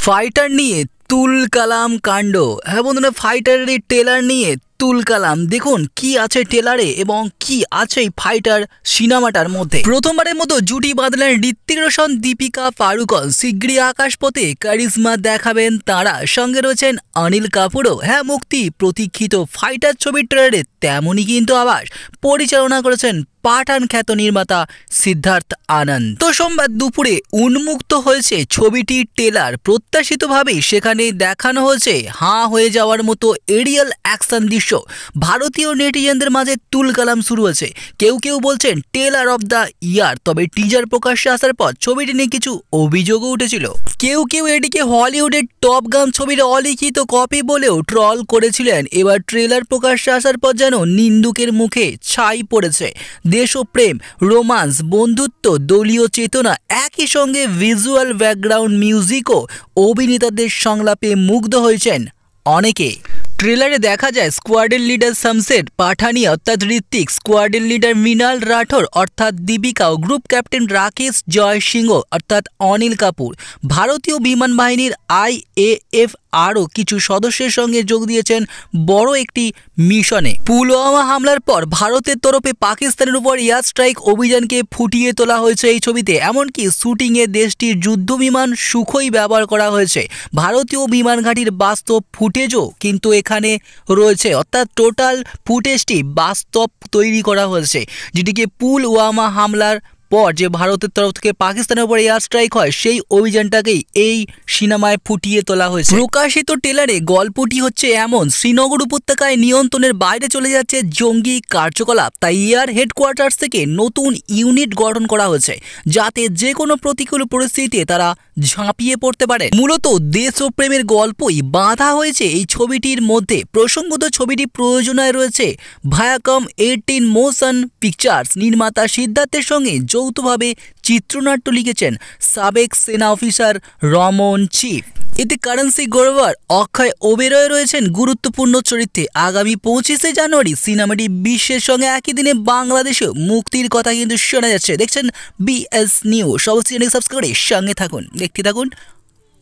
Fighter নিয়ে তুলকালাম কাণ্ড। হ্যাঁ বন্ধুরা, ফাইটারের এই ট্রেলার নিয়ে তুলকালাম। দেখুন কি আছে ট্রেলারে এবং কি আছে এই ফাইটার সিনেমাটার মধ্যে। প্রথমবারের মতো জুটি বাঁধলেন ঋত্বিক রোশন, দীপিকা পাড়ুকন। শিগগিরই আকাশপথে কারিজমা দেখাবেন তারা। সঙ্গে রয়েছেন অনিল কাপুরও। হ্যাঁ, মুক্তি প্রতীক্ষিত ফাইটার ছবির ট্রেলারে তেমনই কিন্তু আভাস। পরিচালনা করেছেন পাঠান খ্যাত নির্মাতা সিদ্ধার্থ আনন্দ। তো সোমবার দুপুরে উন্মুক্ত হয়েছে ছবিটির ট্রেলার। প্রত্যাশিতভাবেই সেখানে দেখানো হয়েছে হাঁ হয়ে যাওয়ার মতো এরিয়াল অ্যাকশন দৃশ্য। ভারতীয় নেটিজেনদের মাঝে তুলকালাম শুরু হয়েছে। কেউ কেউ বলছেন ট্রেলার অফ দ্য ইয়ার। তবে টিজার প্রকাশ্যে আসার পর ছবিটি নিয়ে কিছু অভিযোগও উঠেছিল। কেউ কেউ এটিকে হলিউডের টপ গান ছবির অলিখিত কপি বলেও ট্রল করেছিলেন। এবার ট্রেলার প্রকাশ্যে আসার পর যেন নিন্দুকের মুখে ছাই পড়েছে। দেশপ্রেম, রোমান্স, বন্ধুত্ব, দলীয় চেতনা, একই সঙ্গে ভিজুয়াল ব্যাকগ্রাউন্ড মিউজিক ও অভিনেতাদের সংলাপে মুগ্ধ হয়েছেন অনেকে। ট্রেলারে দেখা যায় স্কোয়াডের লিডার শামশের পাঠানিয়া অর্থাৎ ঋত্বিক, স্কোয়াডের লিডার মৃণাল রাঠোর অর্থাৎ দীপিকা ও গ্রুপ ক্যাপ্টেন রাকেশ জয় সিংহ অর্থাৎ অনিল কাপুর। ভারতীয় বিমান বাহিনীর IAF আরও কিছু সদস্যের সঙ্গে যোগ দিয়েছেন বড় একটি মিশনে। পুলওয়ামা হামলার পর ভারতের তরফে পাকিস্তানের উপর এয়ার স্ট্রাইক অভিযানকে ফুটিয়ে তোলা হয়েছে এই ছবিতে। এমনকি শুটিংয়ে দেশটির যুদ্ধ বিমান সুখোই ব্যবহার করা হয়েছে। ভারতীয় বিমান ঘাঁটির বাস্তব ফুটেজও কিন্তু এখানে রয়েছে, অর্থাৎ টোটাল ফুটেজটি বাস্তব তৈরি করা হয়েছে, যেটিকে পুলওয়ামা হামলার পর যে ভারতের তরফ থেকে পাকিস্তানের উপর এয়ার স্ট্রাইক হয় সেই অভিযানটাকেই এই সিনেমায় ফুটিয়ে তোলা হয়েছে। প্রকাশিত ট্রেলারে গল্পটি হচ্ছে এমন: শ্রীনগর উপত্যকায় নিয়ন্ত্রণের বাইরে চলে যাচ্ছে জঙ্গি কার্যকলাপ। তাই এয়ার হেডকোয়ার্টার্স থেকে নতুন ইউনিট গঠন করা হয়েছে, যাতে যে কোনো প্রতিকূল পরিস্থিতিতে তারা ঝাঁপিয়ে পড়তে পারে। মূলত দেশপ্রেমের গল্পই বাঁধা হয়েছে এই ছবিটির মধ্যে। প্রসঙ্গত ছবিটি প্রযোজনায় রয়েছে ভায়াকম 18 মোশন পিকচার্স। নির্মাতা সিদ্ধার্থের সঙ্গে যৌথভাবে চিত্রনাট্য লিখেছেন সাবেক সেনা অফিসার রমন চিফ। এতে কারেন্সি গ্রোভার, অক্ষয় ওবেরয় রয়েছেন গুরুত্বপূর্ণ চরিত্রে। আগামী 25শে জানুয়ারি সিনেমাটি বিশ্বের সঙ্গে একই দিনে বাংলাদেশেও মুক্তির কথা কিন্তু শোনা যাচ্ছে। দেখছেন BS নিউজ। অবশ্যই সাবস্ক্রাইব করে সঙ্গে থাকুন, দেখতে থাকুন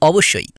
অবশ্যই।